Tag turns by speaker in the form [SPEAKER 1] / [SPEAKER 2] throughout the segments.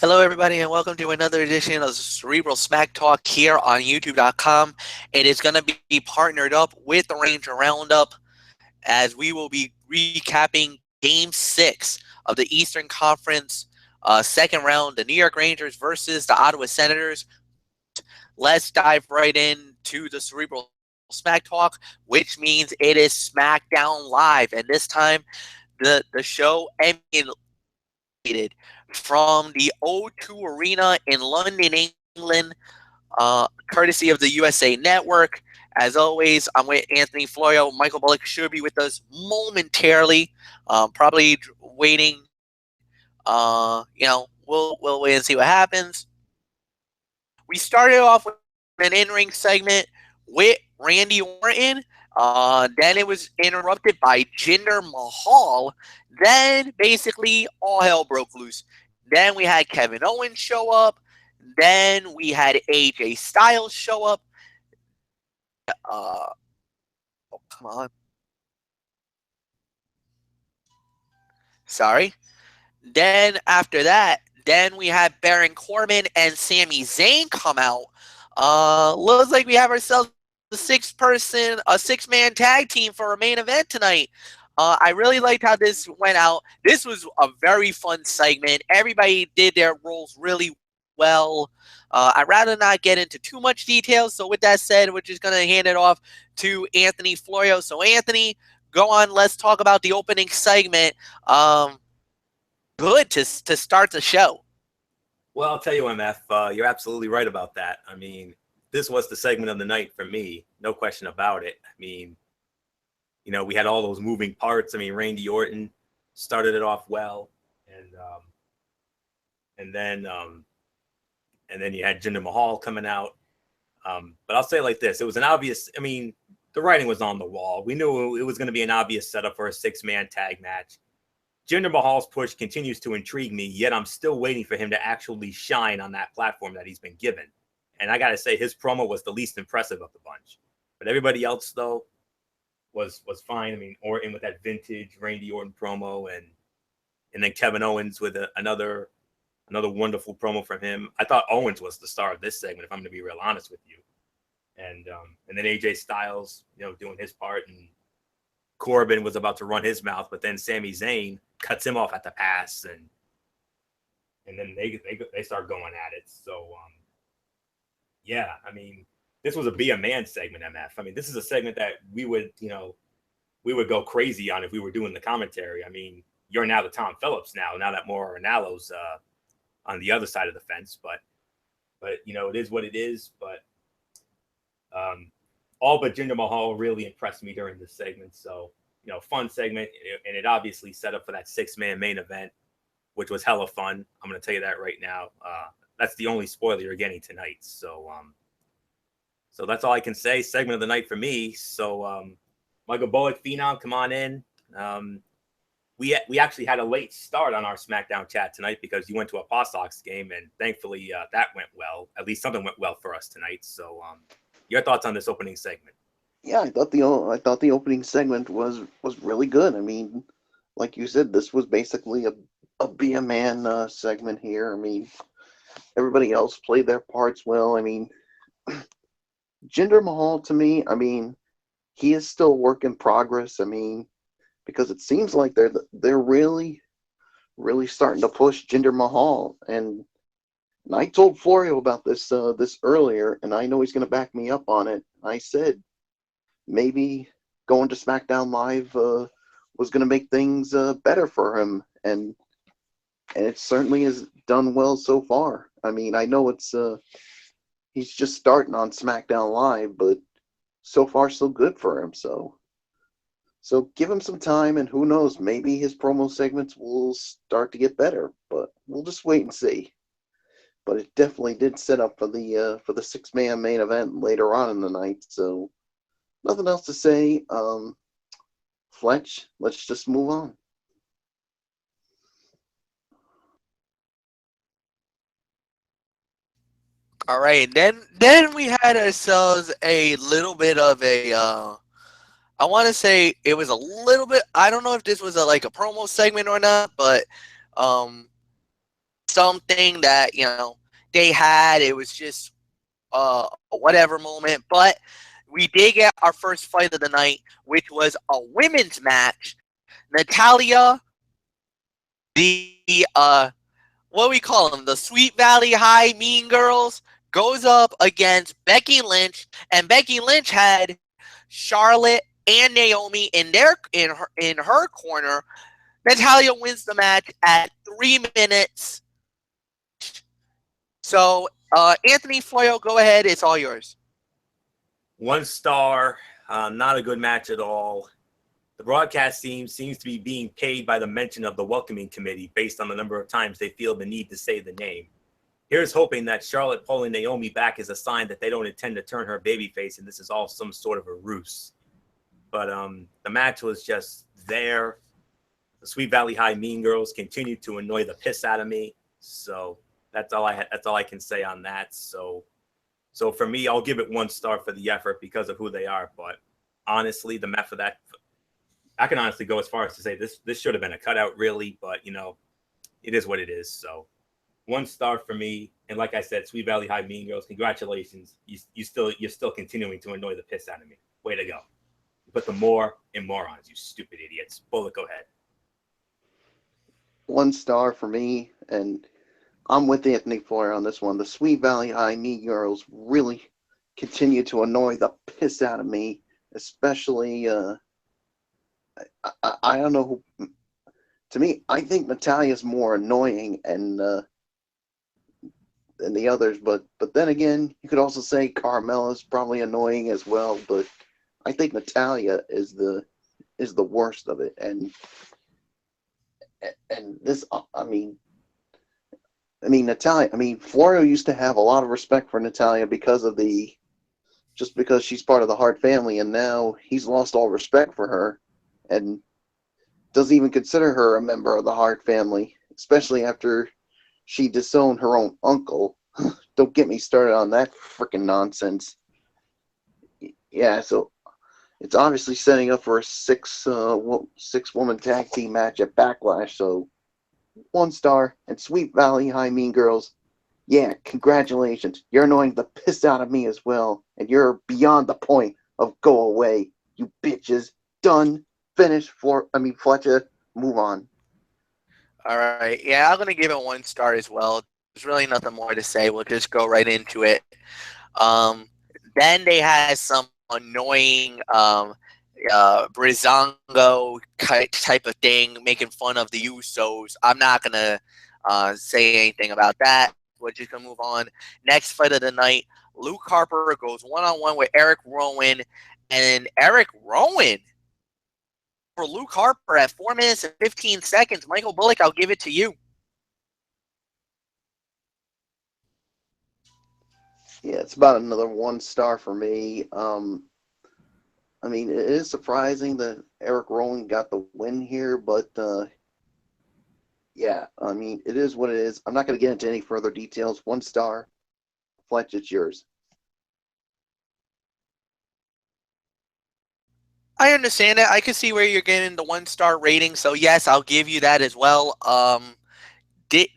[SPEAKER 1] Hello, everybody, and welcome to another edition of Cerebral Smack Talk here on YouTube.com. It is going to be partnered up with the Ranger Roundup as we will be recapping Game 6 of the Eastern Conference second round, the New York Rangers versus the Ottawa Senators. Let's dive right into the Cerebral Smack Talk, which means it is SmackDown Live, and this time the show emulated from the O2 Arena in London, England, courtesy of the USA Network. As always, I'm with Anthony Florio. Michael Bullock should be with us momentarily, probably waiting. We'll wait and see what happens. We started off with an in-ring segment with Randy Orton. Then it was interrupted by Jinder Mahal. Then basically all hell broke loose. Then we had Kevin Owens show up. Then we had AJ Styles show up. Oh, come on. Sorry. Then after that, then we had Baron Corbin and Sami Zayn come out. Looks like we have ourselves a six-man tag team for a main event tonight. I really liked how this went out. This was a very fun segment. Everybody did their roles really well. I'd rather not get into too much detail. So with that said, we're just going to hand it off to Anthony Florio. So Anthony, go on. Let's talk about the opening segment. Good to start the show.
[SPEAKER 2] Well, I'll tell you, MF, you're absolutely right about that. I mean, this was the segment of the night for me, no question about it. I mean, we had all those moving parts. I mean, Randy Orton started it off well, and then you had Jinder Mahal coming out. But I'll say it like this: it was an obvious. I mean, the writing was on the wall. We knew it was going to be an obvious setup for a six-man tag match. Jinder Mahal's push continues to intrigue me, yet I'm still waiting for him to actually shine on that platform that he's been given. And I got to say, his promo was the least impressive of the bunch. But everybody else, though, was fine. I mean, Orton with that vintage Randy Orton promo, and then Kevin Owens with another wonderful promo from him. I thought Owens was the star of this segment, if I'm going to be real honest with you. And then AJ Styles, doing his part, and Corbin was about to run his mouth, but then Sami Zayn cuts him off at the pass, and then they start going at it. So yeah, I mean, this was a be a man segment, MF. I mean, this is a segment that we would go crazy on if we were doing the commentary. I mean, you're now the Tom Phillips now that Mauro Ranallo's on the other side of the fence, but it is what it is. But all but Jinder Mahal really impressed me during this segment. So, fun segment. And it obviously set up for that six-man main event, which was hella fun. I'm going to tell you that right now. That's the only spoiler you're getting tonight. So that's all I can say. Segment of the night for me. So Michael Bullock, Phenom, come on in. We actually had a late start on our SmackDown chat tonight because you went to a Paw Sox game, and thankfully that went well. At least something went well for us tonight. So your thoughts on this opening segment?
[SPEAKER 3] Yeah, I thought the opening segment was really good. I mean, like you said, this was basically a be a man segment here. I mean, everybody else played their parts well. I mean, Jinder Mahal, to me, I mean, he is still a work in progress. I mean, because it seems like they're really starting to push Jinder Mahal, and I told Florio about this earlier, and I know he's going to back me up on it. I said maybe going to SmackDown Live was going to make things better for him, and it certainly has done well so far. I mean, I know it's he's just starting on SmackDown Live, but so far so good for him. So give him some time, and who knows, maybe his promo segments will start to get better, but we'll just wait and see. But it definitely did set up for the six-man main event later on in the night. So nothing else to say. Fletch, let's just move on.
[SPEAKER 1] All right, then we had ourselves a little bit of a. I want to say it was a little bit. I don't know if this was like a promo segment or not, but something that, they had. It was just a whatever moment. But we did get our first fight of the night, which was a women's match. Natalia, the what do we call them? The Sweet Valley High Mean Girls goes up against Becky Lynch, and Becky Lynch had Charlotte and Naomi in her corner. Natalia wins the match at 3 minutes. So, Anthony Floyo, go ahead. It's all yours.
[SPEAKER 2] 1 star. Not a good match at all. The broadcast team seems to be being paid by the mention of the welcoming committee based on the number of times they feel the need to say the name. Here's hoping that Charlotte pulling Naomi back is a sign that they don't intend to turn her babyface and this is all some sort of a ruse. But the match was just there. The Sweet Valley High Mean Girls continue to annoy the piss out of me. So that's all I can say on that. So for me, I'll give it 1 star for the effort because of who they are. But honestly, the match for that, I can honestly go as far as to say this should have been a cutout, really. But it is what it is. So 1 star for me. And like I said, Sweet Valley High Mean Girls, congratulations. You're still continuing to annoy the piss out of me. Way to go. Put the more in morons, you stupid idiots. Bullet, go ahead.
[SPEAKER 3] 1 star for me, and I'm with Anthony Floyer on this one. The Sweet Valley High Mean Girls really continue to annoy the piss out of me, especially, I don't know who, to me, I think Natalia's more annoying and than the others, but then again, you could also say Carmella's probably annoying as well, but I think Natalia is the worst of it, and this, I mean, Natalia. I mean, Florio used to have a lot of respect for Natalia because she's part of the Hart family, and now he's lost all respect for her, and doesn't even consider her a member of the Hart family, especially after she disowned her own uncle. Don't get me started on that freaking nonsense. Yeah, so it's obviously setting up for a 6-woman tag team match at Backlash. So 1 star. And Sweet Valley High Mean Girls, yeah, congratulations. You're annoying the piss out of me as well, and you're beyond the point of go away, you bitches. Done. Finish. Fletcher, move on.
[SPEAKER 1] All right. Yeah, I'm going to give it 1 star as well. There's really nothing more to say. We'll just go right into it. Um, then they had some annoying Brizongo type of thing, making fun of the Usos. I'm not going to say anything about that. We're just going to move on. Next fight of the night, Luke Harper goes one-on-one with Eric Rowan. And Eric Rowan for Luke Harper at 4 minutes and 15 seconds. Michael Bullock, I'll give it to you.
[SPEAKER 3] Yeah, it's about another 1 star for me. It is surprising that Eric Rowan got the win here, but yeah, it is what it is. I'm not going to get into any further details. 1 star. Fletch, it's yours.
[SPEAKER 1] I understand it. I can see where you're getting the 1 star rating. So yes, I'll give you that as well.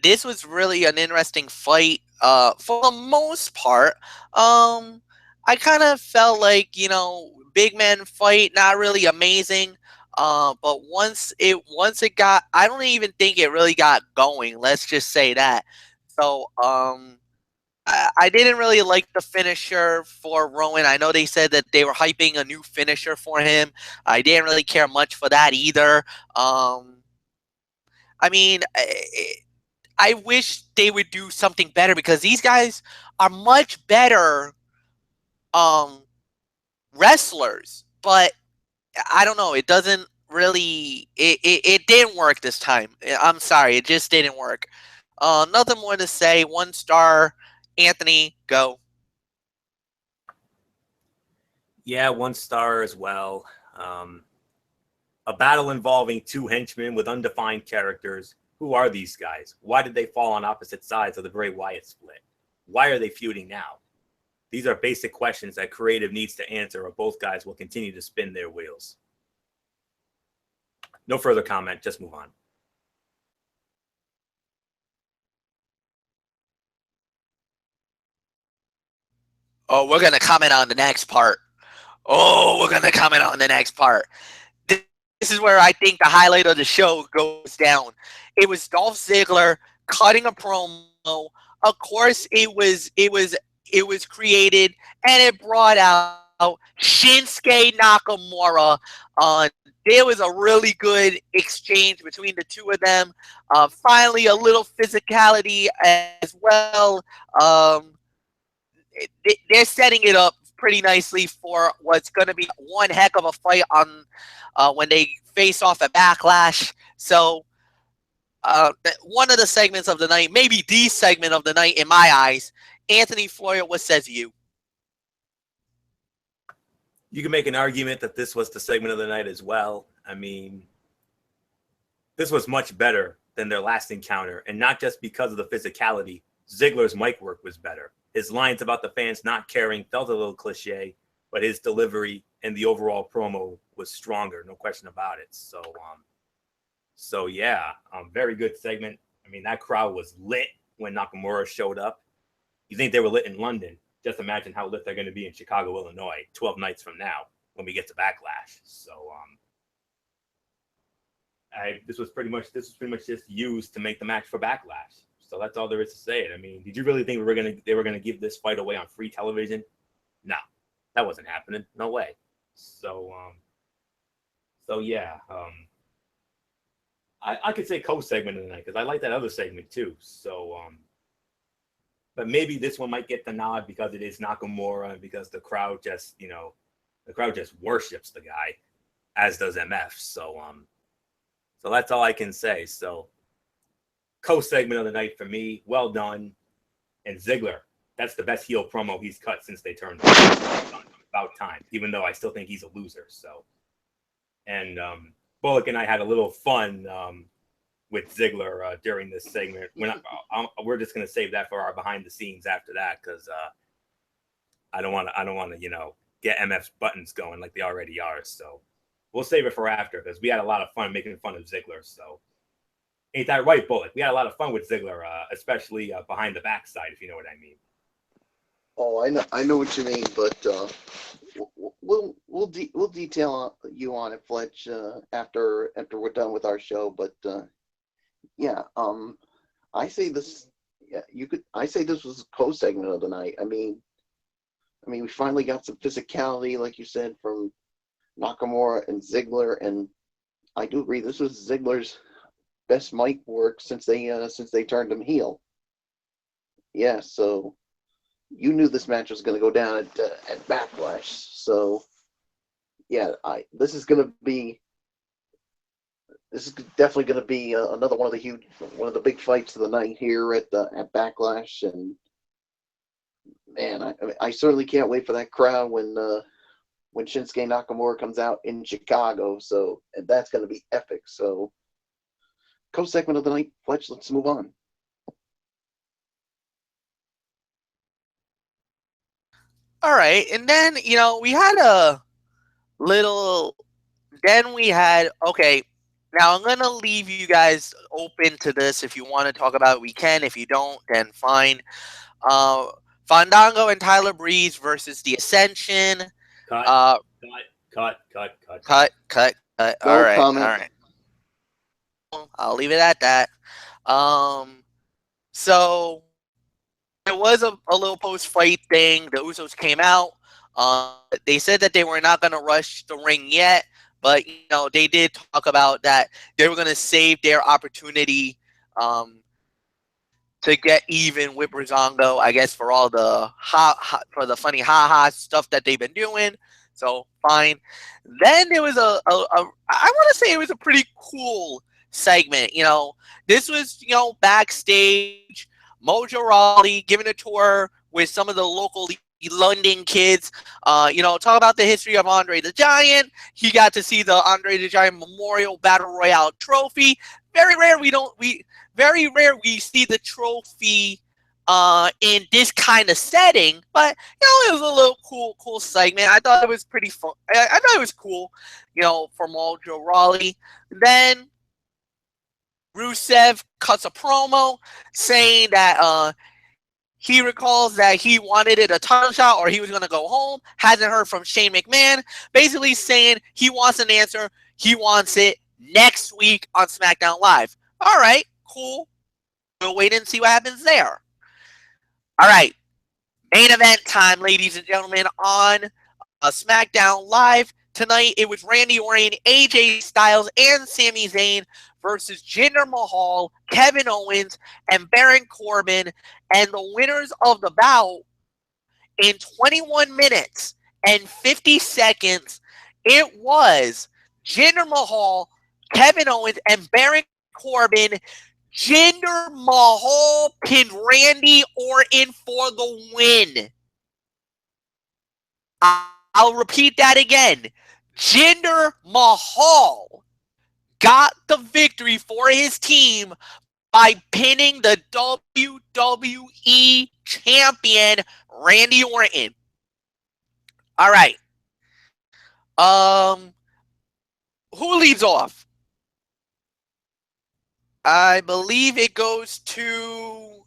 [SPEAKER 1] This was really an interesting fight. For the most part, I kind of felt like big man fight, not really amazing. But once it got, I don't even think it really got going. Let's just say that. So I didn't really like the finisher for Rowan. I know they said that they were hyping a new finisher for him. I didn't really care much for that either. I mean, I wish they would do something better because these guys are much better wrestlers. But I don't know. It doesn't really. It didn't work this time. I'm sorry. It just didn't work. Nothing more to say. 1 star. Anthony, go.
[SPEAKER 2] Yeah, 1 star as well. A battle involving 2 henchmen with undefined characters. Who are these guys? Why did they fall on opposite sides of the Bray Wyatt split? Why are they feuding now? These are basic questions that creative needs to answer, or both guys will continue to spin their wheels. No further comment. Just move on.
[SPEAKER 1] Oh, we're gonna comment on the next part. Oh, we're gonna comment on the next part. This is where I think the highlight of the show goes down. It was Dolph Ziggler cutting a promo. Of course, it was created and it brought out Shinsuke Nakamura. There was a really good exchange between the two of them. Finally, a little physicality as well. Um, they're setting it up pretty nicely for what's going to be one heck of a fight on when they face off at Backlash. So one of the segments of the night, maybe the segment of the night in my eyes. Anthony Floyer, what says you?
[SPEAKER 2] You can make an argument that this was the segment of the night as well. I mean, this was much better than their last encounter, and not just because of the physicality. Ziggler's mic work was better. His lines about the fans not caring felt a little cliche, but his delivery and the overall promo was stronger, no question about it. So yeah, very good segment. I mean, that crowd was lit when Nakamura showed up. You think they were lit in London? Just imagine how lit they're going to be in Chicago, Illinois, 12 nights from now when we get to Backlash. So this was pretty much just used to make the match for Backlash. So that's all there is to say it. I mean, did you really think they were gonna give this fight away on free television? No, that wasn't happening. No way. So yeah. I could say co-segment of the night because I like that other segment too. So but maybe this one might get the nod because it is Nakamura and because the crowd just worships the guy, as does MF. So that's all I can say. So co-segment of the night for me, well done. And Ziggler, that's the best heel promo he's cut since they turned about time, even though I still think he's a loser. So, and Bullock and I had a little fun with Ziggler during this segment. We're just gonna save that for our behind the scenes after that because I don't want to get MF's buttons going like they already are. So we'll save it for after because we had a lot of fun making fun of Ziggler. So. Ain't that right, Bullock? We had a lot of fun with Ziggler, especially behind the backside, if you know what I mean.
[SPEAKER 3] Oh, I know what you mean, but we'll detail you on it, Fletch, after we're done with our show. But yeah, I say this. Yeah, I say this was a co-segment of the night. I mean, we finally got some physicality, like you said, from Nakamura and Ziggler, and I do agree this was Ziggler's best mic work since they turned him heel. Yeah, so you knew this match was going to go down at Backlash. So yeah, this is definitely going to be another one of the big fights of the night here at Backlash. And man, I certainly can't wait for that crowd when Shinsuke Nakamura comes out in Chicago. So and that's going to be epic. So. Co-segment of the night, Fletch, let's move on.
[SPEAKER 1] All right, and then we had a little. Then we had okay. Now I'm gonna leave you guys open to this. If you want to talk about it, we can. If you don't, then fine. Fandango and Tyler Breeze versus the Ascension.
[SPEAKER 2] Cut.
[SPEAKER 1] Cut.
[SPEAKER 3] No
[SPEAKER 1] all right,
[SPEAKER 3] comment.
[SPEAKER 1] all right. I'll leave it at that. So there was a little post-fight thing. The Usos came out. They said that they were not going to rush the ring yet, but they did talk about that they were going to save their opportunity to get even with Brazongo, I guess, for all the for the funny ha stuff that they've been doing. So fine. Then there was I want to say it was a pretty cool segment. This was backstage. Mojo Rawley giving a tour with some of the local London kids. Talk about the history of Andre the Giant. He got to see the Andre the Giant Memorial Battle Royale trophy. Very rare we see the trophy in this kind of setting, but it was a little cool segment. I thought it was pretty fun. I thought it was cool, for Mojo Rawley. Then Rusev cuts a promo saying that He recalls that he wanted it a title shot or he was going to go home. Hasn't heard from Shane McMahon. Basically saying he wants an answer. He wants it next week on SmackDown Live. All right, cool. We'll wait and see what happens there. All right. Main event time, ladies and gentlemen, on SmackDown Live. Tonight, it was Randy Orton, AJ Styles, and Sami Zayn versus Jinder Mahal, Kevin Owens, and Baron Corbin. And the winners of the bout in 21 minutes and 50 seconds, it was Jinder Mahal, Kevin Owens, and Baron Corbin. Jinder Mahal pinned Randy Orton for the win. I'll repeat that again. Jinder Mahal got the victory for his team by pinning the WWE champion Randy Orton. All right. Who leads off? I believe it goes to,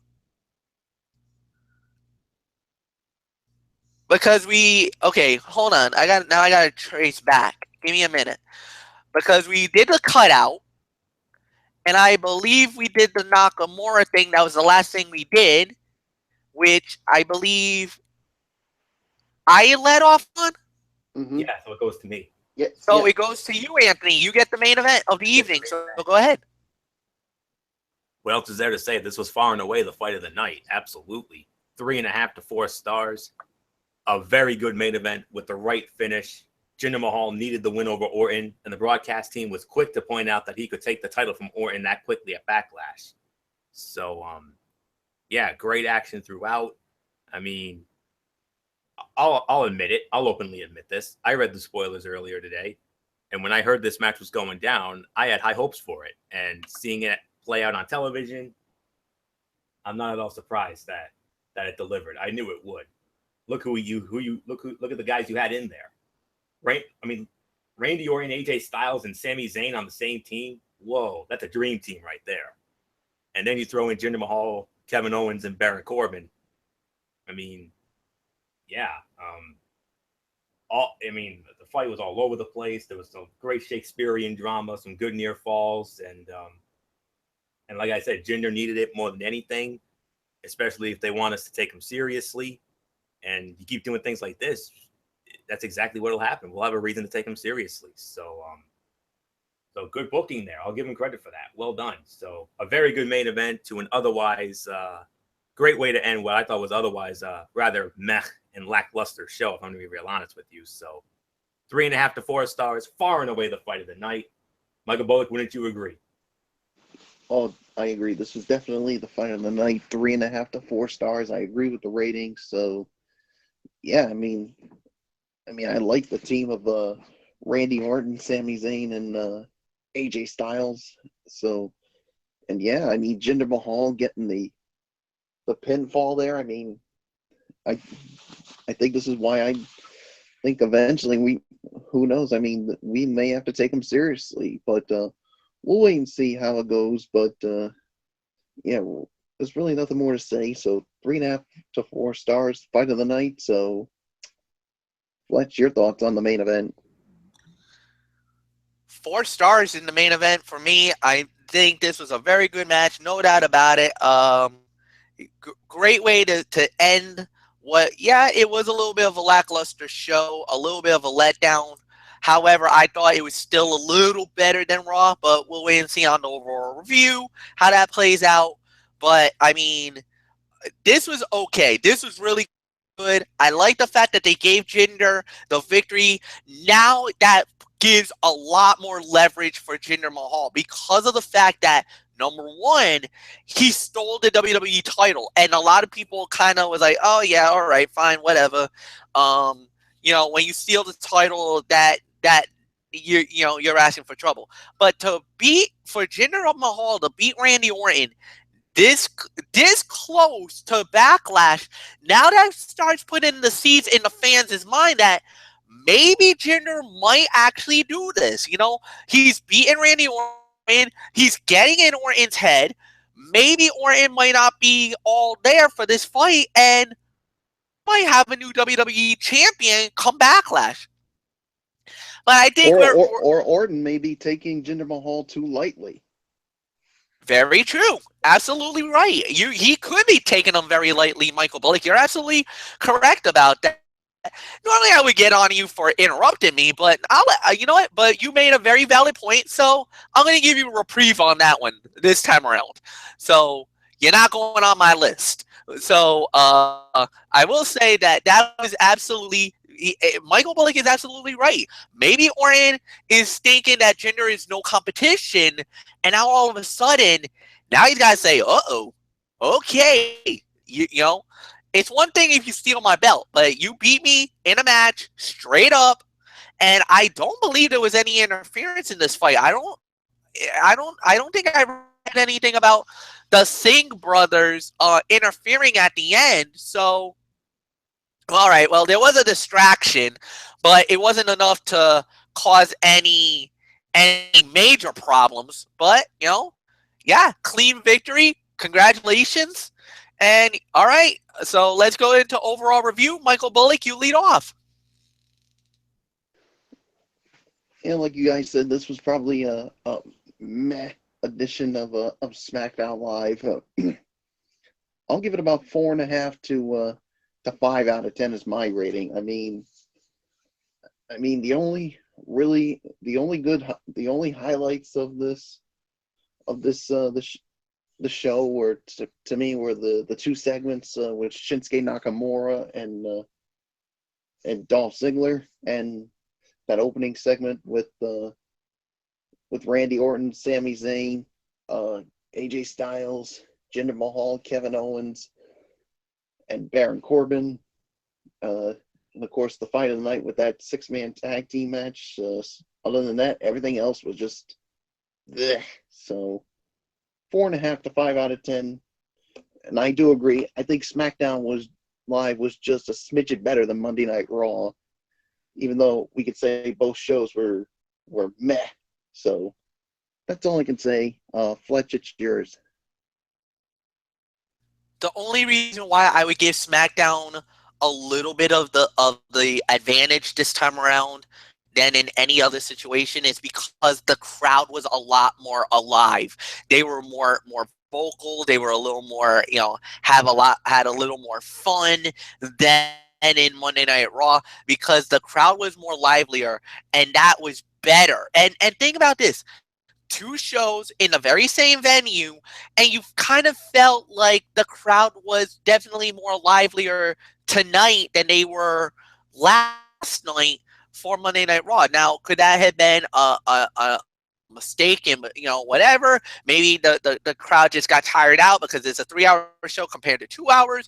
[SPEAKER 1] because okay, hold on. I got to trace back. Give me a minute. Because we did the cutout, and I believe we did the Nakamura thing. That was the last thing we did, which I believe I led off on.
[SPEAKER 3] Mm-hmm.
[SPEAKER 2] Yeah, so it goes to me.
[SPEAKER 3] Yeah.
[SPEAKER 1] So it goes to you, Anthony. You get the main event of the evening, so go ahead.
[SPEAKER 2] What else is there to say? This was far and away the fight of the night. Absolutely. 3.5 to 4 stars. A very good main event with the right finish. Jinder Mahal needed the win over Orton, and the broadcast team was quick to point out that he could take the title from Orton that quickly at Backlash. So, yeah, great action throughout. I mean, I'll admit it. I'll openly admit this. I read the spoilers earlier today, and when I heard this match was going down, I had high hopes for it. And seeing it play out on television, I'm not at all surprised that it delivered. I knew it would. Look look at the guys you had in there. Right? I mean, Randy Orton, AJ Styles, and Sami Zayn on the same team. Whoa, that's a dream team right there. And then you throw in Jinder Mahal, Kevin Owens, and Baron Corbin. I mean, yeah. The fight was all over the place. There was some great Shakespearean drama, some good near falls, and like I said, Jinder needed it more than anything, especially if they want us to take him seriously. And you keep doing things like this, that's exactly what will happen. We'll have a reason to take him seriously. So good booking there. I'll give him credit for that. Well done. So a very good main event to an otherwise great way to end what I thought was otherwise rather meh and lackluster show, if I'm going to be real honest with you. So 3.5 to 4 stars, far and away the fight of the night. Michael Bullock, wouldn't you agree?
[SPEAKER 3] Oh, I agree. This was definitely the fight of the night. 3.5 to 4 stars. I agree with the ratings. So, yeah, I mean, I like the team of Randy Orton, Sami Zayn, and AJ Styles. So, and yeah, I mean, Jinder Mahal getting the pinfall there. I mean, I think this is why I think eventually who knows? I mean, we may have to take him seriously, but we'll wait and see how it goes. But yeah, there's really nothing more to say. So 3.5 to 4 stars, fight of the night. So, Fletch, your thoughts on the main event?
[SPEAKER 1] 4 stars in the main event for me. I think this was a very good match, no doubt about it. Great way to end what, yeah, it was a little bit of a lackluster show, a little bit of a letdown. However, I thought it was still a little better than Raw, but we'll wait and see on the overall review how that plays out. But, I mean, this was okay. This was really good. I like the fact that they gave Jinder the victory. Now that gives a lot more leverage for Jinder Mahal because of the fact that, number one, he stole the WWE title. And a lot of people kind of was like, oh, yeah, all right, fine, whatever. You know, when you steal the title, that you're asking for trouble. But for Jinder Mahal to beat Randy Orton this close to Backlash, now that starts putting the seeds in the fans' mind that maybe Jinder might actually do this. You know, he's beating Randy Orton. He's getting in Orton's head. maybe Orton might not be all there for this fight, and might have a new WWE champion come Backlash. But I think
[SPEAKER 3] or Orton may be taking Jinder Mahal too lightly.
[SPEAKER 1] Very true. Absolutely right. He could be taking them very lightly, Michael Bullock. You're absolutely correct about that. Normally, I would get on you for interrupting me, but you know what? But you made a very valid point, so I'm going to give you a reprieve on that one this time around. So you're not going on my list. So I will say that was absolutely Michael Bullock is absolutely right. Maybe Orton is thinking that Jinder is no competition, and now all of a sudden, now he's got to say, "Uh-oh, okay, you know." It's one thing if you steal my belt, but you beat me in a match straight up, and I don't believe there was any interference in this fight. I don't think I read anything about the Singh brothers interfering at the end. So, all right, well, there was a distraction, but it wasn't enough to cause any major problems. But yeah, clean victory. Congratulations. And all right, so let's go into overall review. Michael Bullock, you lead off.
[SPEAKER 3] And like you guys said, this was probably a meh edition of SmackDown Live. I'll give it about 4.5 to 5 out of 10 is my rating. I mean, the only highlights of the show were to me were the two segments with Shinsuke Nakamura and Dolph Ziggler, and that opening segment with Randy Orton, Sami Zayn, AJ Styles, Jinder Mahal, Kevin Owens, and Baron Corbin. And of course, the fight of the night with that 6-man tag team match. Other than that, everything else was just bleh. So 4.5 to 5 out of 10. And I do agree. I think SmackDown Live was just a smidget better than Monday Night Raw, even though we could say both shows were meh. So that's all I can say. Fletch, it's yours.
[SPEAKER 1] The only reason why I would give SmackDown a little bit of the advantage this time around than in any other situation is because the crowd was a lot more alive. They were more vocal. They were a little more, had a little more fun than in Monday Night Raw because the crowd was more livelier, and that was better. And think about this. 2 shows in the very same venue, and you kind of felt like the crowd was definitely more livelier tonight than they were last night for Monday Night Raw. Now, could that have been a mistake and whatever? Maybe the crowd just got tired out because it's a 3-hour show compared to 2 hours.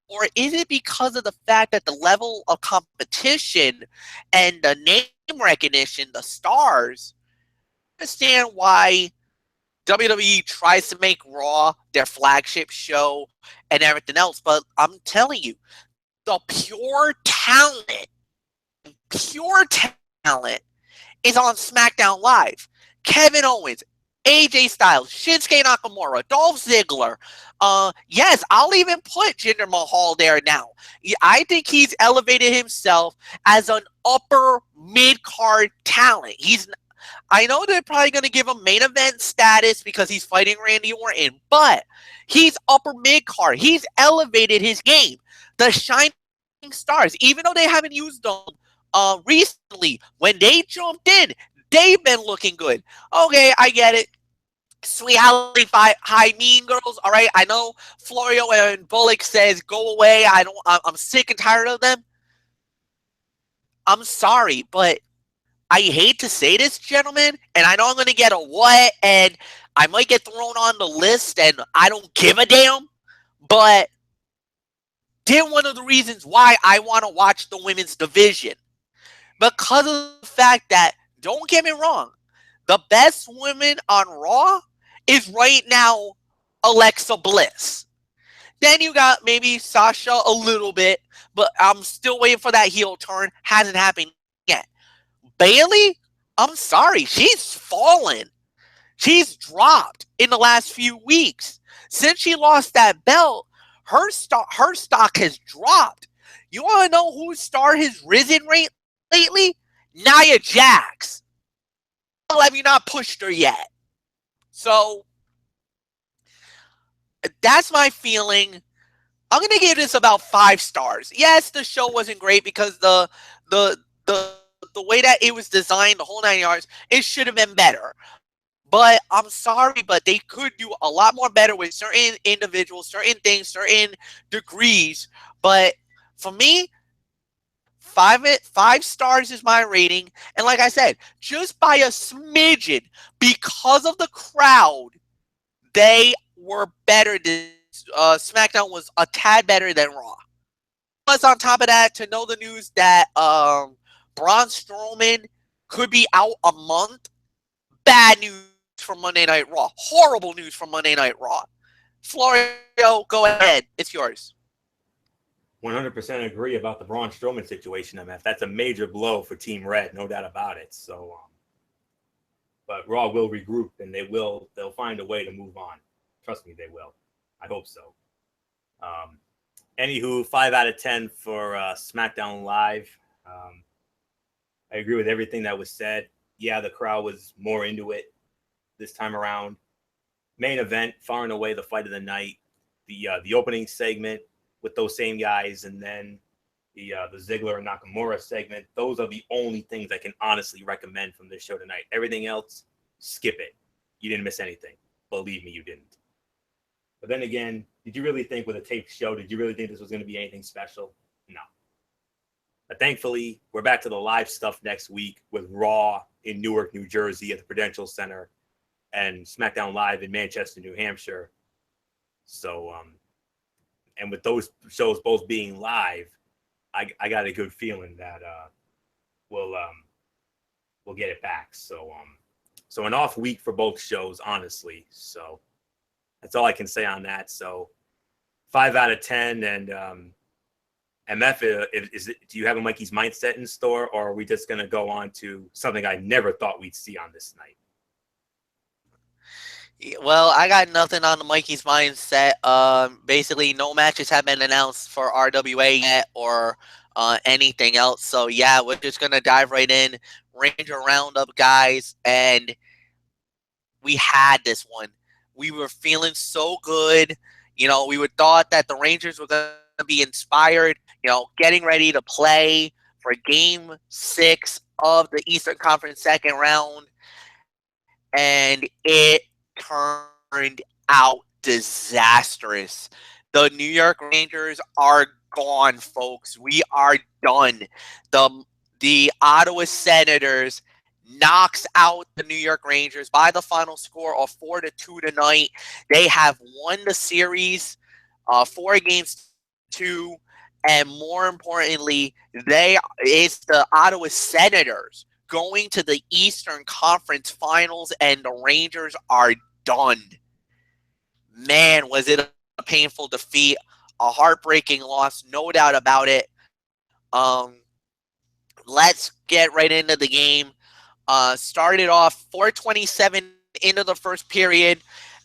[SPEAKER 1] Or is it because of the fact that the level of competition and the name recognition, the stars, understand why WWE tries to make Raw their flagship show and everything else, but I'm telling you, the pure talent is on SmackDown Live. Kevin Owens, AJ Styles, Shinsuke Nakamura, Dolph Ziggler. Yes, I'll even put Jinder Mahal there now. I think he's elevated himself as an upper mid-card talent. I know they're probably going to give him main event status because he's fighting Randy Orton, but he's upper mid-card. He's elevated his game. The Shining Stars, even though they haven't used them recently, when they jumped in, they've been looking good. Okay, I get it. Sweet High Mean Girls. All right, I know Florio and Bullock says go away. I'm sick and tired of them. I'm sorry, but I hate to say this, gentlemen, and I know I'm going to get a what, and I might get thrown on the list, and I don't give a damn, but they're one of the reasons why I want to watch the women's division. Because of the fact that, don't get me wrong, the best woman on Raw is right now Alexa Bliss. Then you got maybe Sasha a little bit, but I'm still waiting for that heel turn. Hasn't happened yet. Bayley, I'm sorry, she's fallen. She's dropped in the last few weeks. Since she lost that belt, her stock has dropped. You want to know whose star has risen lately? Nia Jax. Have you not pushed her yet? So that's my feeling. I'm gonna give this about 5 stars. Yes, the show wasn't great because the way that it was designed, the whole 9 yards, it should have been better. But I'm sorry, but they could do a lot more better with certain individuals, certain things, certain degrees. But for me, 5 stars is my rating. And like I said, just by a smidgen, because of the crowd, they were better than SmackDown was a tad better than Raw. Plus, on top of that, to know the news that Braun Strowman could be out a month, bad news from Monday Night Raw. Horrible news from Monday Night Raw. Florio, go ahead. It's yours.
[SPEAKER 2] 100% agree about the Braun Strowman situation, MF. That's a major blow for Team Red, no doubt about it. So, but Raw will regroup and they'll find a way to move on. Trust me, they will. I hope so. Anywho, 5 out of 10 for SmackDown Live. I agree with everything that was said. Yeah, the crowd was more into it this time around. Main event, far and away the fight of the night. The opening segment with those same guys, and then the Ziggler and Nakamura segment. Those are the only things I can honestly recommend from this show tonight. Everything else, skip it. You didn't miss anything. Believe me, you didn't. But then again, did you really think with a taped show, did you really think this was going to be anything special? No. But thankfully, we're back to the live stuff next week with Raw in Newark, New Jersey at the Prudential Center and SmackDown Live in Manchester, New Hampshire. So, and with those shows both being live, I got a good feeling that we'll get it back. So an off week for both shows, honestly. So that's all I can say on that. So 5 out of 10. And MF, do you have a Mikey's Mindset in store, or are we just going to go on to something I never thought we'd see on this night?
[SPEAKER 1] Well, I got nothing on the Mikey's Mindset. Basically, no matches have been announced for RWA yet or anything else. So, yeah, we're just going to dive right in. Ranger Roundup, guys. And we had this one. We were feeling so good. You know, we would thought that the Rangers were going to be inspired, you know, getting ready to play for Game 6 of the Eastern Conference second round. And it turned out disastrous. The New York Rangers are gone, folks. We are done. The Ottawa Senators knocks out the New York Rangers by the final score of 4-2 tonight. They have won the series 4-2, and more importantly, it's the Ottawa Senators going to the Eastern Conference Finals, and the Rangers are done. Man, was it a painful defeat, a heartbreaking loss, no doubt about it. Let's get right into the game. Started off 4:27 into the first period,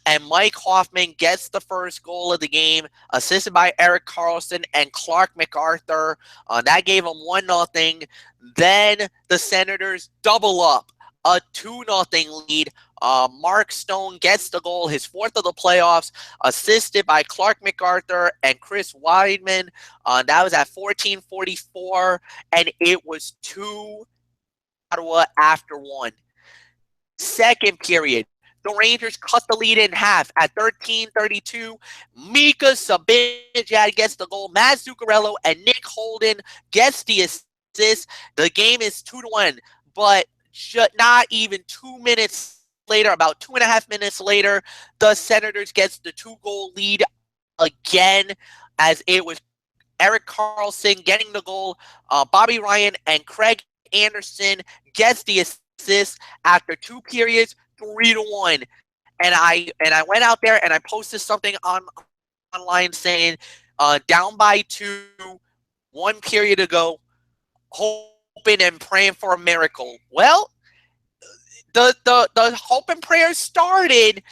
[SPEAKER 1] and Mike Hoffman gets the first goal of the game, assisted by Erik Karlsson and Clark MacArthur. That gave them 1-0. Then the Senators double up, a 2-0 lead. Mark Stone gets the goal, his 4th of the playoffs, assisted by Clark MacArthur and Chris Weidman. That was at 14:44, and it was 2 Ottawa after 1. Second period, the Rangers cut the lead in half at 13:32. Mika Zibanejad gets the goal. Matt Zuccarello and Nick Holden gets the assist. The game is 2-1, but not even 2 minutes later, about 2.5 minutes later, the Senators gets the 2-goal lead again, as it was Erik Karlsson getting the goal. Bobby Ryan and Craig Anderson gets the assist after 2 periods, 3-1. And I went out there and I posted something online saying, down by 2, 1 period ago, hoping and praying for a miracle. Well, the hope and prayers started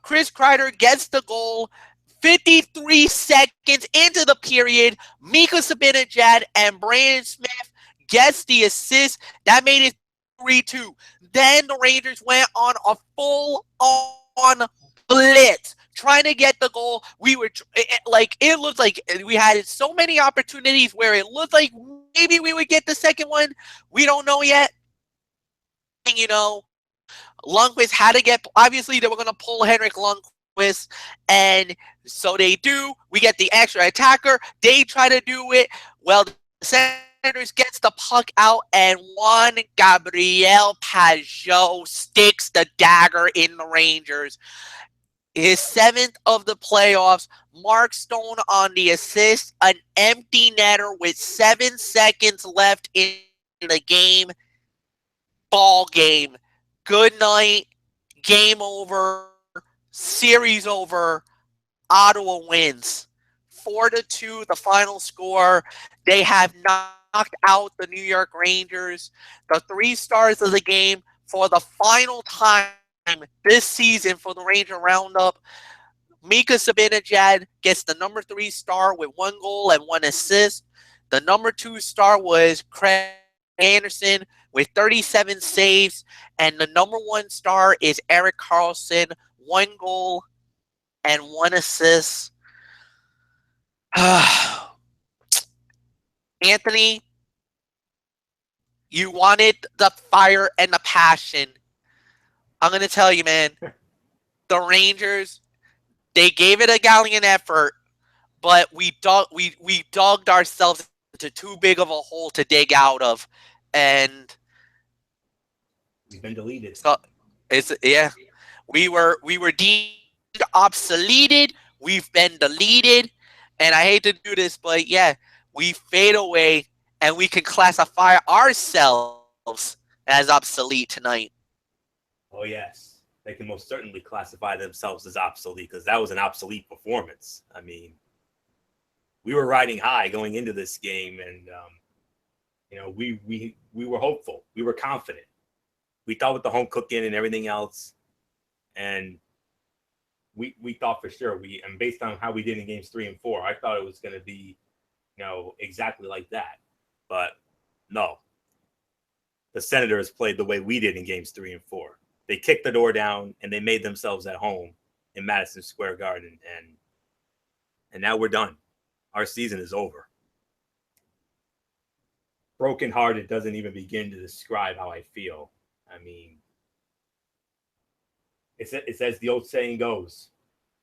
[SPEAKER 1] Chris Kreider gets the goal. 53 seconds into the period, Mika Zibanejad and Brandon Smith gets the assist. That made it 3-2. Then the Rangers went on a full-on blitz trying to get the goal. We were it looked like we had so many opportunities where it looked like maybe we would get the second one. We don't know yet. You know, Lundqvist had to get. Obviously, they were going to pull Henrik Lundqvist, and so they do. We get the extra attacker. They try to do it. Well, the Senators gets the puck out, and Juan Gabriel Pajot sticks the dagger in the Rangers. His 7th of the playoffs. Mark Stone on the assist. An empty netter with 7 seconds left in the game. Ball game. Good night. Game over. Series over. Ottawa wins. 4-2, the final score. They have knocked out the New York Rangers. The 3 stars of the game for the final time this season for the Ranger Roundup. Mika Zibanejad gets the number 3 star with 1 goal and 1 assist. The number 2 star was Craig Anderson with 37 saves. And the number 1 star is Erik Karlsson, 1 goal and 1 assist. Anthony, you wanted the fire and the passion. I'm going to tell you, man, the Rangers, they gave it a gallant effort, but we dogged ourselves into too big of a hole to dig out of. And
[SPEAKER 2] we've been deleted.
[SPEAKER 1] So we were deemed obsoleted. We've been deleted. And I hate to do this, but yeah, we fade away and we can classify ourselves as obsolete tonight.
[SPEAKER 2] Oh, yes. They can most certainly classify themselves as obsolete because that was an obsolete performance. I mean, we were riding high going into this game, and, we were hopeful. We were confident. We thought with the home cooking and everything else, and we thought for sure. And based on how we did in games 3 and 4, I thought it was going to be, exactly like that. But no, the Senators played the way we did in games 3 and 4. They kicked the door down and they made themselves at home in Madison Square Garden, and now we're done. Our season is over. Brokenhearted doesn't even begin to describe how I feel. I mean, it's as the old saying goes,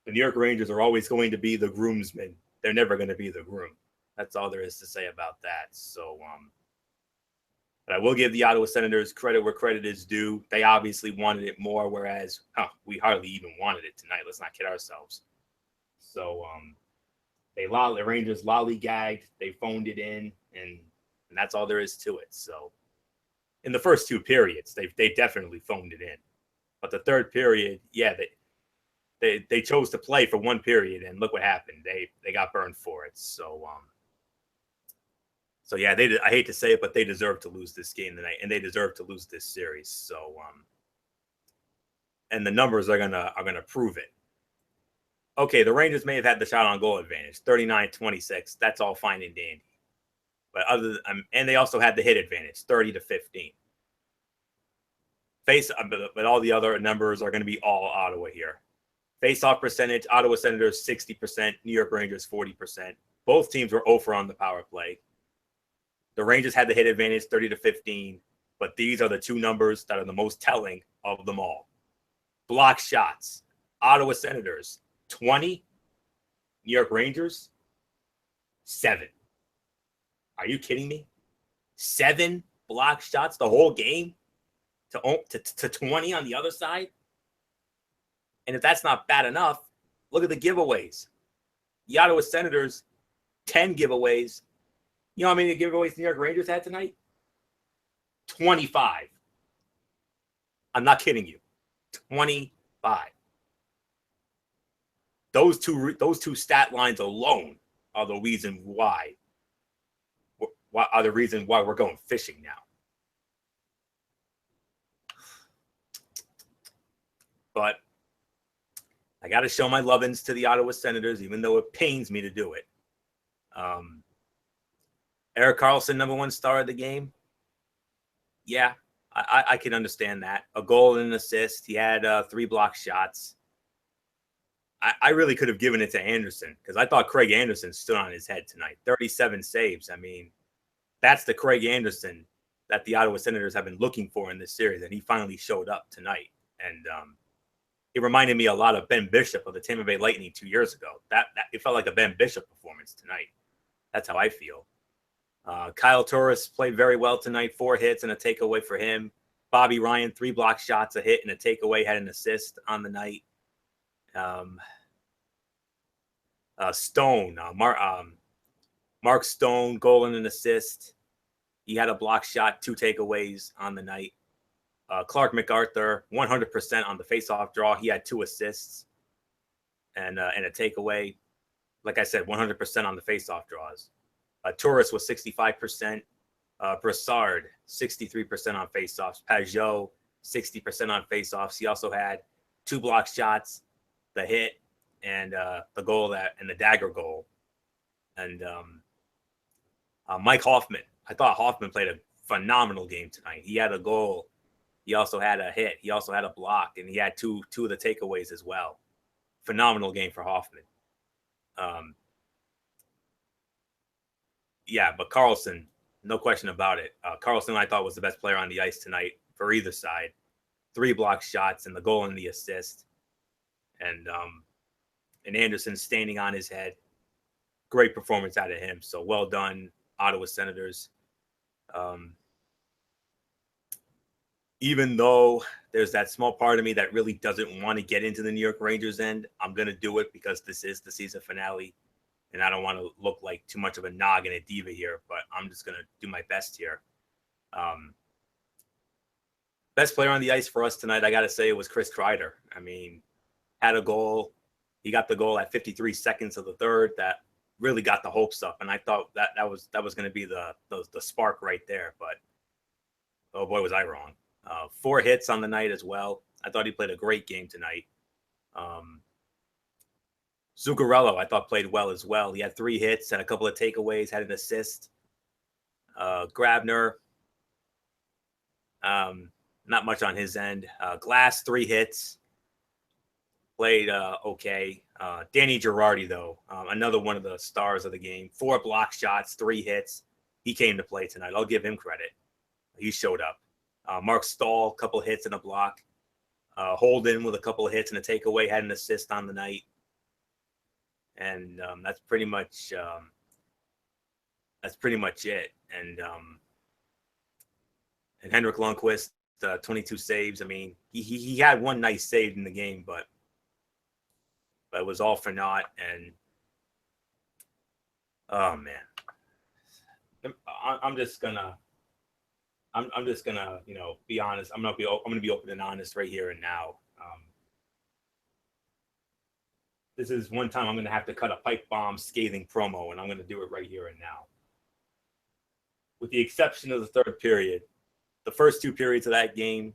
[SPEAKER 2] the New York Rangers are always going to be the groomsmen. They're never going to be the groom. That's all there is to say about that. So, but I will give the Ottawa Senators credit where credit is due. They obviously wanted it more, whereas we hardly even wanted it tonight. Let's not kid ourselves. So, the Rangers lollygagged. They phoned it in, and that's all there is to it. So, in the first 2 periods, they definitely phoned it in. But the third period, yeah, they chose to play for 1 period, and look what happened. They got burned for it. So yeah, I hate to say it, but they deserve to lose this game tonight, and they deserve to lose this series. So and the numbers are gonna prove it. Okay, the Rangers may have had the shot on goal advantage, 39-26. That's all fine and dandy. But and they also had the hit advantage, 30-15. But all the other numbers are going to be all Ottawa here. Face-off percentage, Ottawa Senators 60%, New York Rangers 40%. Both teams were 0 for on the power play. The Rangers had the hit advantage, 30-15, but these are the 2 numbers that are the most telling of them all. Block shots, Ottawa Senators 20, New York Rangers 7. Are you kidding me? 7 block shots the whole game to 20 on the other side? And if that's not bad enough, look at the giveaways. The Ottawa Senators, 10 giveaways. You know how many giveaways the New York Rangers had tonight? 25. I'm not kidding you. 25. Those two stat lines alone are the reason why we're going fishing now. But I got to show my lovin's to the Ottawa Senators, even though it pains me to do it. Erik Karlsson, number one star of the game. Yeah, I can understand that. A goal and an assist. He had 3 block shots. I really could have given it to Anderson because I thought Craig Anderson stood on his head tonight. 37 saves. I mean, that's the Craig Anderson that the Ottawa Senators have been looking for in this series, and he finally showed up tonight. And it reminded me a lot of Ben Bishop of the Tampa Bay Lightning 2 years ago. That it felt like a Ben Bishop performance tonight. That's how I feel. Kyle Turris played very well tonight. 4 hits and a takeaway for him. Bobby Ryan, 3 block shots, a hit and a takeaway, had an assist on the night. Stone, Mark Stone, goal and an assist. He had a block shot, 2 takeaways on the night. Clark MacArthur, 100% on the faceoff draw. He had 2 assists and a takeaway. Like I said, 100% on the faceoff draws. Turris was 65%. Brassard, 63% on faceoffs. Pajot, 60% on faceoffs. He also had 2 block shots, the hit, and the goal and the dagger goal. And Mike Hoffman. I thought Hoffman played a phenomenal game tonight. He had a goal. He also had a hit. He also had a block, and he had two of the takeaways as well. Phenomenal game for Hoffman. Yeah, but Karlsson, no question about it. Karlsson, I thought, was the best player on the ice tonight for either side. 3 block shots and the goal and the assist. And Anderson standing on his head. Great performance out of him. So well done, Ottawa Senators. Even though there's that small part of me that really doesn't want to get into the New York Rangers end, I'm going to do it because this is the season finale. And I don't want to look like too much of a nog and a diva here, but I'm just going to do my best here. Best player on the ice for us tonight, I got to say, it was Chris Kreider. I mean, had a goal. He got the goal at 53 seconds of the third. That really got the hopes up. And I thought that was going to be the spark right there. But, oh, boy, was I wrong. 4 hits on the night as well. I thought he played a great game tonight. Zuccarello, I thought, played well as well. He had 3 hits, had a couple of takeaways, had an assist. Grabner, not much on his end. Glass, 3 hits. Played okay. Danny Girardi, though, another one of the stars of the game. 4 block shots, 3 hits. He came to play tonight. I'll give him credit. He showed up. Mark Stahl, a couple hits and a block. Holden with a couple of hits and a takeaway, had an assist on the night. And that's pretty much it. And Henrik Lundqvist, 22 saves. I mean, he had 1 nice save in the game, but it was all for naught. And oh man, I'm just gonna be honest. I'm gonna be open and honest right here and now. This is one time I'm going to have to cut a pipe bomb scathing promo, and I'm going to do it right here and now. With the exception of the third period, the first 2 periods of that game,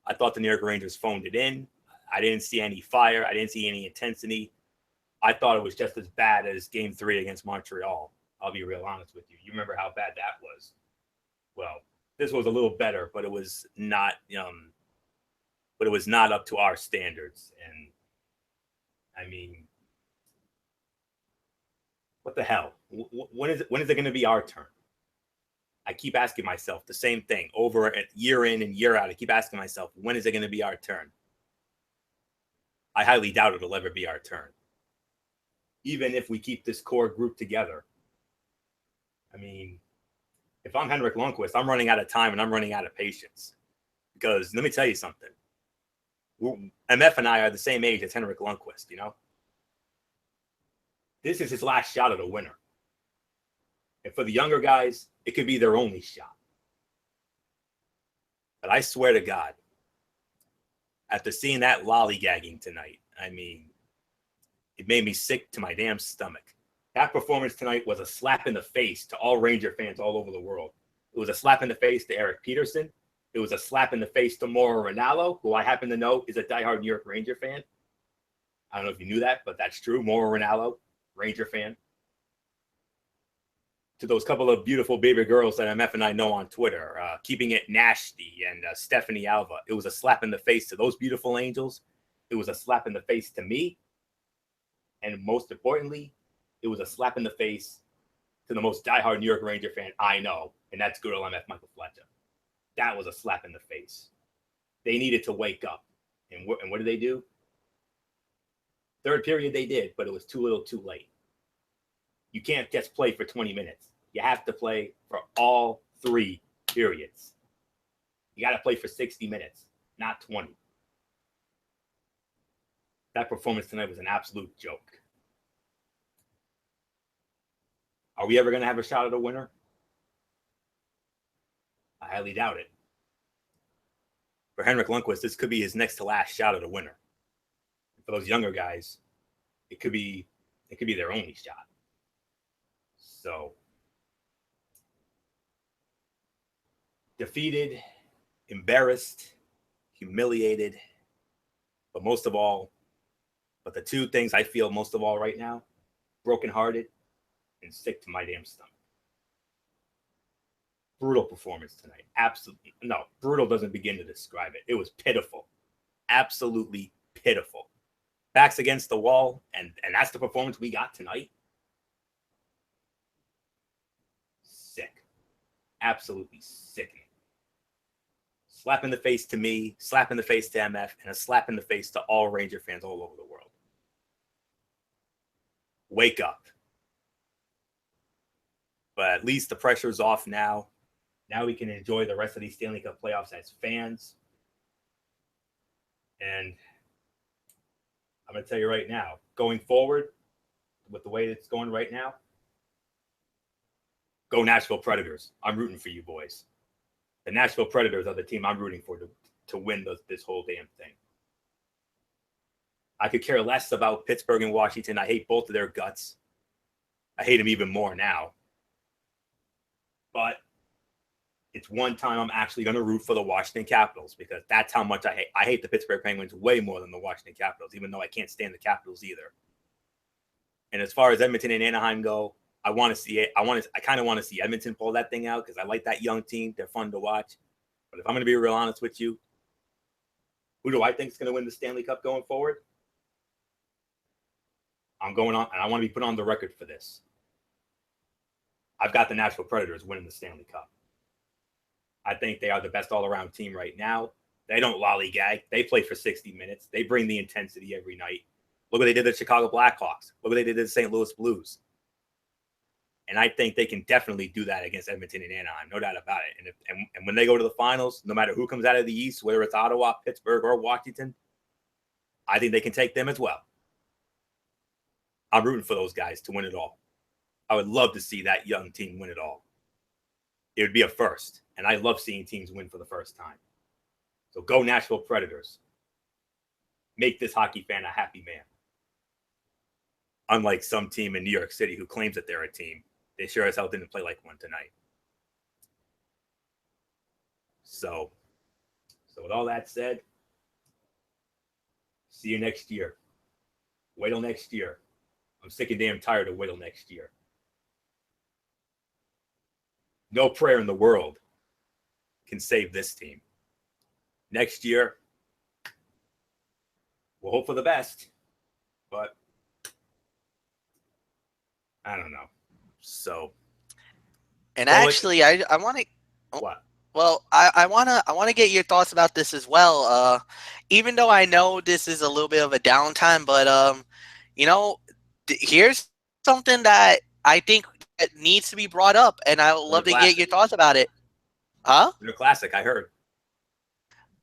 [SPEAKER 2] I thought the New York Rangers phoned it in. I didn't see any fire. I didn't see any intensity. I thought it was just as bad as Game 3 against Montreal. I'll be real honest with you. You remember how bad that was. Well, this was a little better, but it was not. But it was not up to our standards. And I mean, what the hell? When is it going to be our turn? I keep asking myself the same thing over and year in and year out. I keep asking myself, when is it going to be our turn? I highly doubt it'll ever be our turn. Even if we keep this core group together. I mean, if I'm Henrik Lundqvist, I'm running out of time and I'm running out of patience. Because let me tell you something. MF and I are the same age as Henrik Lundqvist, you know? This is his last shot at a winner. And for the younger guys, it could be their only shot. But I swear to God, after seeing that lollygagging tonight, I mean, it made me sick to my damn stomach. That performance tonight was a slap in the face to all Ranger fans all over the world. It was a slap in the face to Eric Peterson. It was a slap in the face to Mauro Ranallo, who I happen to know is a diehard New York Ranger fan. I don't know if you knew that, but that's true. Mauro Ranallo, Ranger fan. To those couple of beautiful baby girls that MF and I know on Twitter, keeping it nasty, and Stephanie Alva. It was a slap in the face to those beautiful angels. It was a slap in the face to me. And most importantly, it was a slap in the face to the most diehard New York Ranger fan I know, and that's good old MF Michael Fletcher. That was a slap in the face. They needed to wake up. And what did they do? Third period they did, but it was too little too late. You can't just play for 20 minutes. You have to play for all 3 periods. You got to play for 60 minutes, not 20. That performance tonight was an absolute joke. Are we ever going to have a shot at a winner? I highly doubt it. For Henrik Lundqvist, this could be his next to last shot at a winner. For those younger guys, it could be their only shot. So, defeated, embarrassed, humiliated, but most of all, but the 2 things I feel most of all right now, brokenhearted and sick to my damn stomach. Brutal performance tonight. Absolutely. No, brutal doesn't begin to describe it. It was pitiful. Absolutely pitiful. Backs against the wall, and that's the performance we got tonight. Sick. Absolutely sickening. Slap in the face to me, slap in the face to MF, and a slap in the face to all Ranger fans all over the world. Wake up. But at least the pressure's off now. Now we can enjoy the rest of these Stanley Cup playoffs as fans. And I'm going to tell you right now, going forward, with the way it's going right now, go Nashville Predators. I'm rooting for you boys. The Nashville Predators are the team I'm rooting for to win this whole damn thing. I could care less about Pittsburgh and Washington. I hate both of their guts. I hate them even more now. But it's one time I'm actually going to root for the Washington Capitals, because that's how much I hate the Pittsburgh Penguins way more than the Washington Capitals, even though I can't stand the Capitals either. And as far as Edmonton and Anaheim go, I want to see it. I kind of want to see Edmonton pull that thing out, because I like that young team. They're fun to watch. But if I'm going to be real honest with you, who do I think is going to win the Stanley Cup going forward? I'm going on, and I want to be put on the record for this. I've got the Nashville Predators winning the Stanley Cup. I think they are the best all-around team right now. They don't lollygag. They play for 60 minutes. They bring the intensity every night. Look what they did to the Chicago Blackhawks. Look what they did to the St. Louis Blues. And I think they can definitely do that against Edmonton and Anaheim, no doubt about it. And when they go to the finals, no matter who comes out of the East, whether it's Ottawa, Pittsburgh, or Washington, I think they can take them as well. I'm rooting for those guys to win it all. I would love to see that young team win it all. It would be a first, and I love seeing teams win for the first time. So go Nashville Predators. Make this hockey fan a happy man. Unlike some team in New York City who claims that they're a team, they sure as hell didn't play like one tonight. So with all that said, see you next year. Wait till next year. I'm sick and damn tired of wait till next year. No prayer in the world can save this team. Next year, we'll hope for the best, but I don't know. So,
[SPEAKER 1] and actually, I want to.
[SPEAKER 2] What?
[SPEAKER 1] Well, I wanna get your thoughts about this as well. Even though I know this is a little bit of a downtime, but here's something that I think that needs to be brought up, and I would love to get your thoughts about it. Huh?
[SPEAKER 2] Winter Classic, I heard.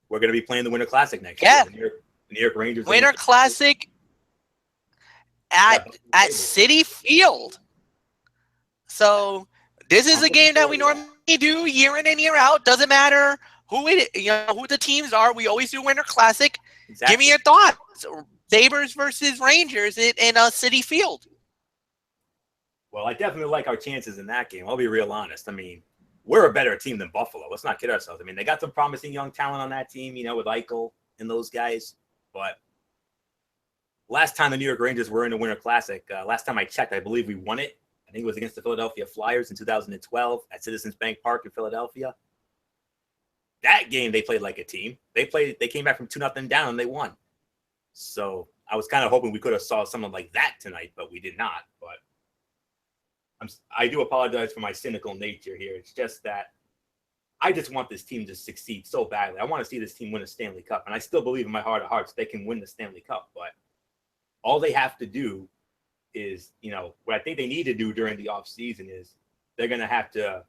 [SPEAKER 2] We're going to be playing the Winter Classic next
[SPEAKER 1] year.
[SPEAKER 2] The New York Rangers.
[SPEAKER 1] Winter Classic at Citi Field. So this is a game that we normally do year in and year out. Doesn't matter who the teams are. We always do Winter Classic. Exactly. Give me your thoughts. Sabres versus Rangers in Citi Field.
[SPEAKER 2] Well, I definitely like our chances in that game. I'll be real honest. I mean, we're a better team than Buffalo. Let's not kid ourselves. I mean, they got some promising young talent on that team, with Eichel and those guys. But last time the New York Rangers were in the Winter Classic, last time I checked, I believe we won it. I think it was against the Philadelphia Flyers in 2012 at Citizens Bank Park in Philadelphia. That game they played like a team. They came back from 2-0 down and they won. So I was kind of hoping we could have saw something like that tonight, but we did not. But I do apologize for my cynical nature here. It's just that I just want this team to succeed so badly. I want to see this team win a Stanley Cup, and I still believe in my heart of hearts they can win the Stanley Cup. But all they have to do is, what I think they need to do during the offseason is they're gonna have to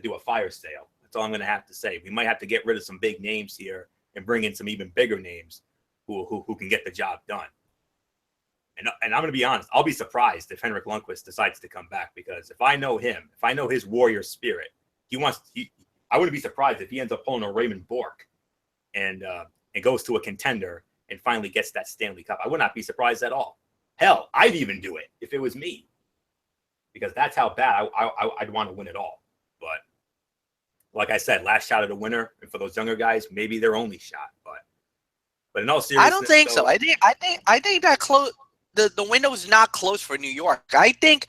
[SPEAKER 2] do a fire sale. That's all I'm gonna have to say. We might have to get rid of some big names here and bring in some even bigger names who can get the job done. And I'm going to be honest, I'll be surprised if Henrik Lundqvist decides to come back, because if I know him, if I know his warrior spirit, I wouldn't be surprised if he ends up pulling a Raymond Bourque and goes to a contender and finally gets that Stanley Cup. I would not be surprised at all. Hell, I'd even do it if it was me, because that's how bad I'd want to win it all. But like I said, last shot at the winner, and for those younger guys, maybe their only shot. But in all seriousness,
[SPEAKER 1] I don't think so. I think that close. The window is not closed for New York. I think,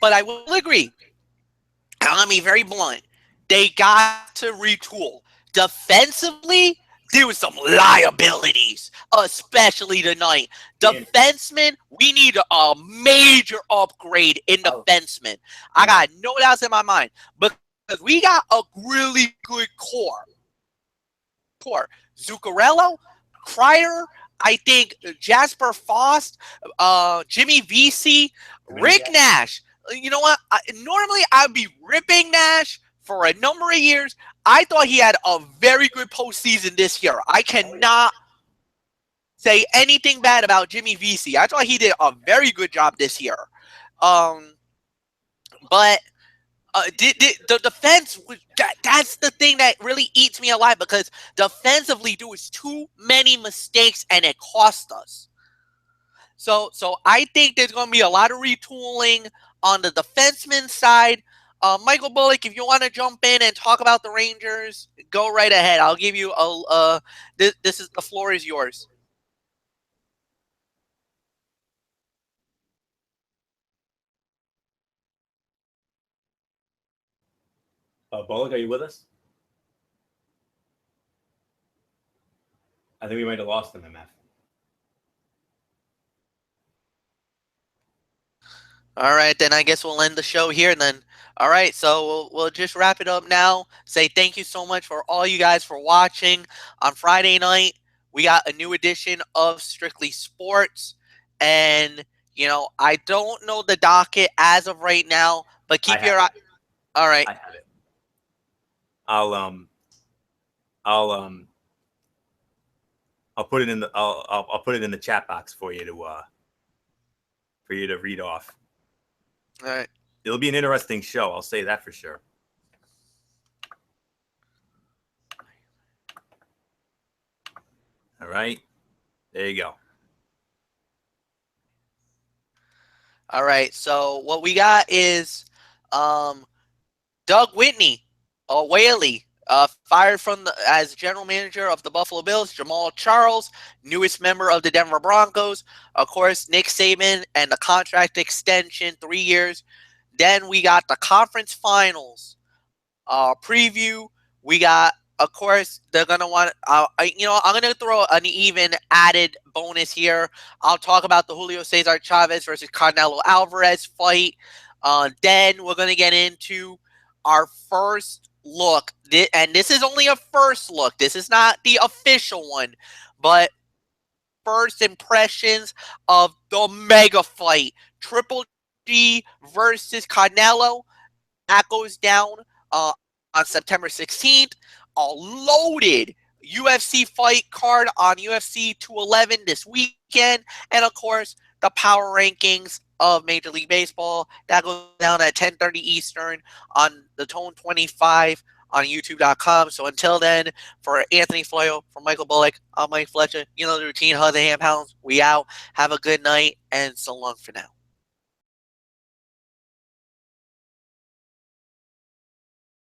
[SPEAKER 1] but I will agree. I'm gonna be very blunt. They got to retool defensively. There was some liabilities, especially tonight. Defensemen, we need a major upgrade in defensemen. I got no doubts in my mind, because we got a really good core. Zuccarello, Kreider, I think Jasper Faust, Jimmy Vesey, Rick Nash. You know what? Normally I'd be ripping Nash for a number of years. I thought he had a very good postseason this year. I cannot say anything bad about Jimmy Vesey. I thought he did a very good job this year. But the defense, that's the thing that really eats me alive, because defensively there was too many mistakes and it cost us. So I think there's going to be a lot of retooling on the defenseman side. Michael Bullock, if you want to jump in and talk about the Rangers, go right ahead. I'll give you the floor is yours.
[SPEAKER 2] Bullock, are you with us? I think we might have lost him, MF.
[SPEAKER 1] All right, then I guess we'll end the show here. Then, all right, so we'll just wrap it up now. Say thank you so much for all you guys for watching. On Friday night, we got a new edition of Strictly Sports, and I don't know the docket as of right now, but keep your eye. All right.
[SPEAKER 2] I have it. I'll put it in the I'll put it in the chat box for you to read off.
[SPEAKER 1] All right.
[SPEAKER 2] It'll be an interesting show, I'll say that for sure. All right. There you go.
[SPEAKER 1] All right. So what we got is Doug Whitney, Whaley, fired as general manager of the Buffalo Bills. Jamal Charles, newest member of the Denver Broncos. Of course, Nick Saban and the contract extension, 3 years. Then we got the conference finals preview. We got, of course, they're going to want, I'm going to throw an even added bonus here. I'll talk about the Julio Cesar Chavez versus Canelo Alvarez fight. Then we're going to get into our first look, and this is only a first look. This is not the official one, but first impressions of the mega fight. Triple G versus Canelo. That goes down on September 16th. A loaded UFC fight card on UFC 211 this weekend. And, of course, the power rankings of Major League Baseball. That goes down at 10:30 Eastern on the Tone 25 on YouTube.com. So until then, for Anthony Floyo, for Michael Bullock, I'm Mike Fletcher. You know the routine, hug the hand pounds. We out. Have a good night, and so long for now.